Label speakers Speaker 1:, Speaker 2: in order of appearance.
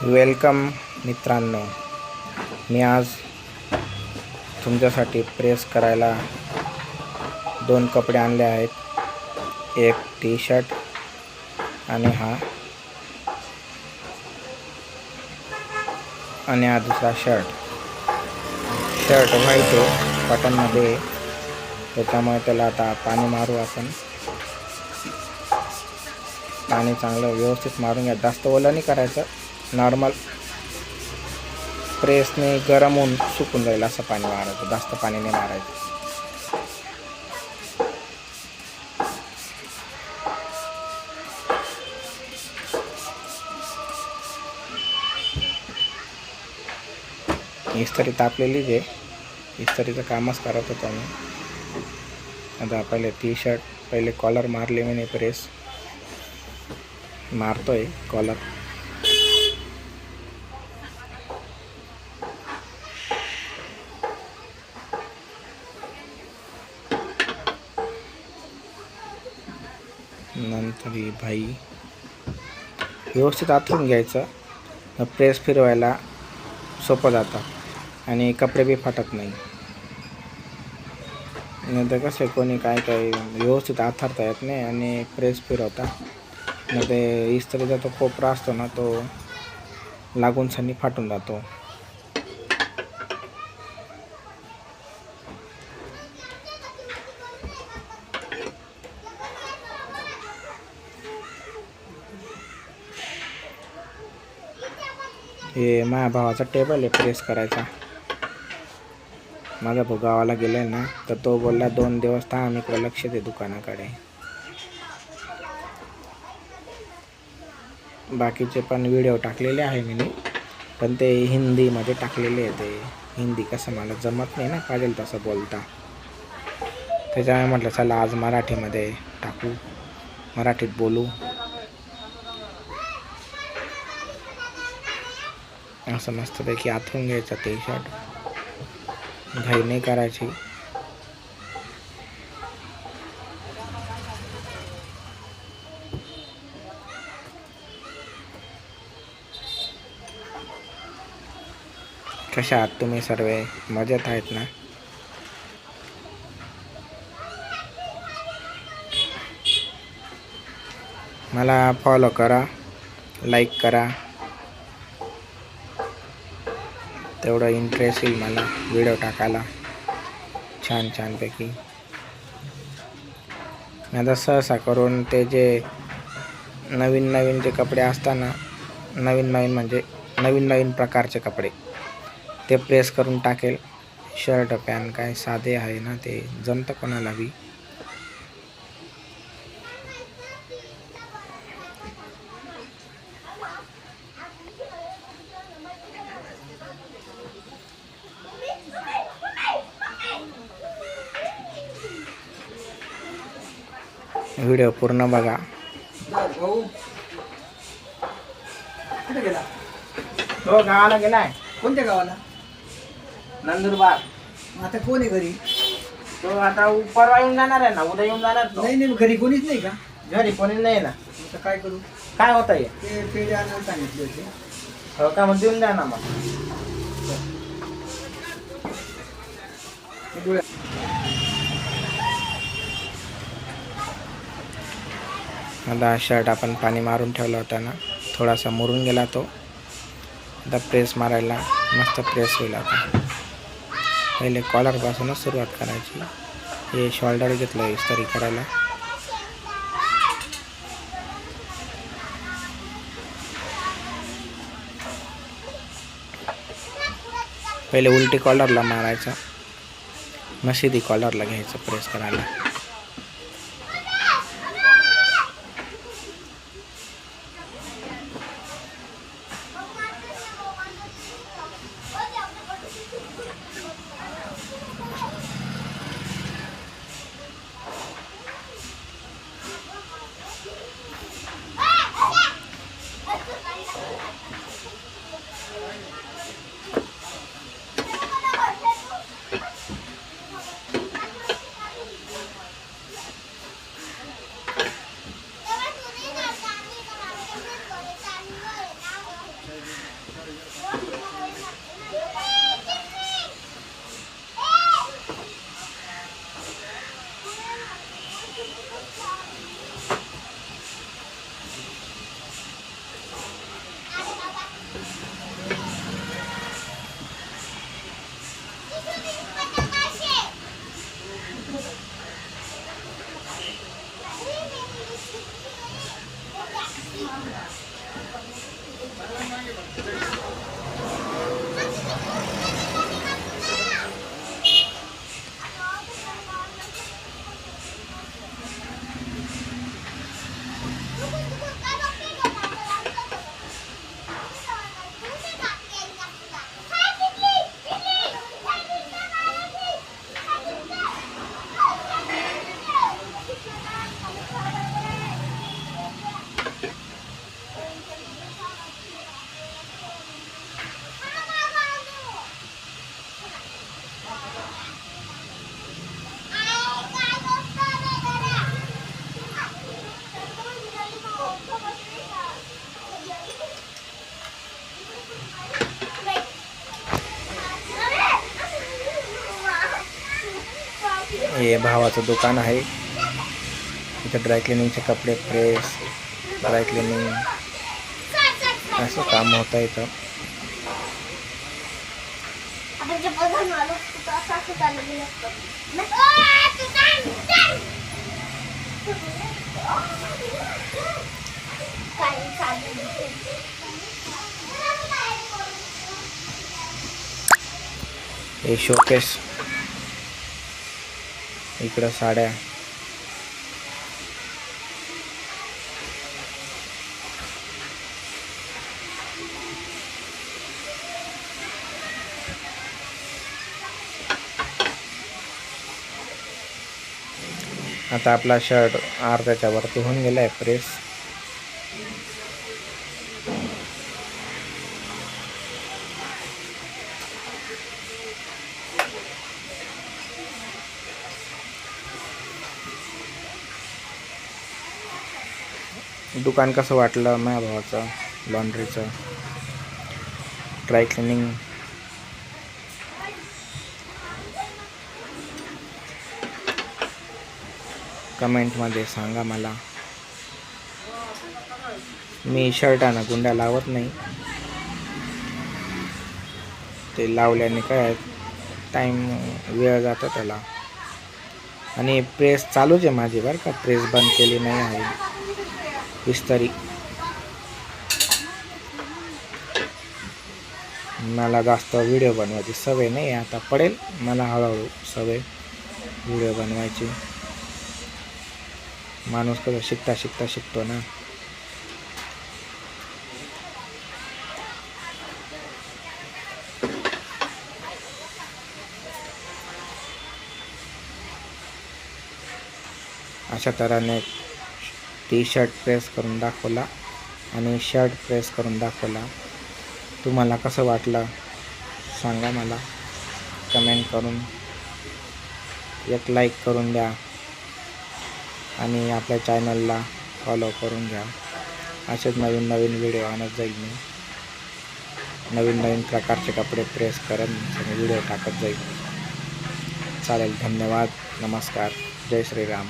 Speaker 1: Welcome मित्रांनो, मी आज तुमच्यासाठी प्रेस करायला दोन कपडे आणले आहेत. एक टी शर्ट आणि हा दुसरा शर्ट व्हाईट आहे, कॉटनमध्ये, त्याच्यामुळे त्याला आता पाणी मारू. आपण पाणी चांगलं व्यवस्थित मारून घ्या. जास्त ओलं नाही करायचं, नॉर्मल प्रेसने गरम होऊन सुकून जाईल असं पाणी मारायचं, जास्त पाणी नाही मारायचं. इस्त्री तापलेलीच आहे, इस्त्रीचं कामच करत होतो मी. आता पहिले कॉलर मारले, मी प्रेस मारतोय कॉलर. नंतर भाई व्यवस्थित आथरून घ्यायचं, प्रेस फिरवायला सोपं जातं आणि कपडे बी फाटत नाही. नंतर कसं कोणी काय व्यवस्थित आथरता येत नाही आणि प्रेस फिरवता, मग ते इस्त्रीचा तो कोपरा असतो ना, तो लागून सनी फाटून जातो. हे माझ्या भावाचा टेबल आहे प्रेस करायचा. माझा भाऊ गावाला गेलाय ना, तर तो बोलला 2 दिवस थांब, इकडे लक्ष दे दुकानाकडे. बाकीचे पण व्हिडिओ टाकलेले आहे मी, पण ते हिंदीमध्ये टाकलेले आहे. ते हिंदी कसं मला जमत नाही ना पाहिजे तसं बोलता, त्याच्यामुळे म्हटलं चला आज मराठीमध्ये टाकू, मराठीत बोलू. असं मस्तपैकी आथरून घ्यायचं टी शर्ट, घाई नाही करायची. कशा आहात तुम्ही सर्व? मजेत आहेत ना? मला फॉलो करा, लाईक करा, तेवढं इंटरेस्ट येईल मला व्हिडिओ टाकायला छानपैकी. आता सहसा करून ते जे नवीन जे कपडे असताना, नवीन प्रकारचे कपडे ते प्रेस करून टाकेल. शर्ट पॅन्ट काय साधे आहे ना, ते जमतं कोणाला बी. व्हिडिओ पूर्ण बघा. तो गावाला गेलाय.
Speaker 2: कोणत्या गावाला?
Speaker 1: नंदुरबार.
Speaker 2: आता कोण आहे घरी?
Speaker 1: तो आता परवा येऊन जाणार आहे ना, उद्या येऊन जाणार.
Speaker 2: नाही, घरी कोणीच नाही का?
Speaker 1: घरी कोणी नाही ना.
Speaker 2: आता काय करू?
Speaker 1: काय होत आहे
Speaker 2: ते पेढे आणायला सांगितले होते.
Speaker 1: हो का, मग देऊन द्या ना. मग आता शर्ट आपण पाणी मारून ठेवला होता ना, थोडासा मुरून गेला तो. आता प्रेस मारायला मस्त प्रेस होईल. आता पहिले कॉलरपासूनच सुरुवात करायची. हे शोल्डर घेतलं इस्त्री करायला. पहिले उलटी कॉलरला मारायचं, मग सीधी कॉलरला घ्यायचं प्रेस करायला. हे भावाचं दुकान आहे. इथं ड्रायक्लिनिंगचे कपडे प्रेस, ड्रायक्लिनिंग असं काम होतं इथं. हे शोकेस, इकडं साड्या. आता आपला शर्ट अर्ध्याच्या वरती होऊन गेलाय प्रेस. दुकान कसं वाटलं माझ्या भावाचं लॉन्ड्रीचं, ड्राय क्लिनिंग? कमेंटमध्ये सांगा मला. मी शर्टानं गुंड्या लावत नाही, ते लावल्याने काय टाईम वेळ जातो त्याला. आणि प्रेस चालूच आहे माझी बरं का, प्रेस बंद केली नाही आहे. इस्त्री मला जास्त व्हिडिओ बनवायची सवय नाही, आता पडेल मला हळूहळू सवय व्हिडिओ बनवायची. माणूस कसं शिकता शिकता शिकतो ना. अशा तऱ्हेने टी शर्ट प्रेस करून दाखवला आणि शर्ट प्रेस करून दाखवला. तुम्हाला कसं वाटलं सांगा मला कमेंट करून. एक लाईक करून द्या आणि आपल्या चॅनलला फॉलो करून घ्या. असेच नवीन नवीन व्हिडिओ आणत जाईल मी. नवीन नवीन प्रकारचे कपडे प्रेस करून व्हिडिओ टाकत जाईल. चालेल, धन्यवाद, नमस्कार, जय श्रीराम.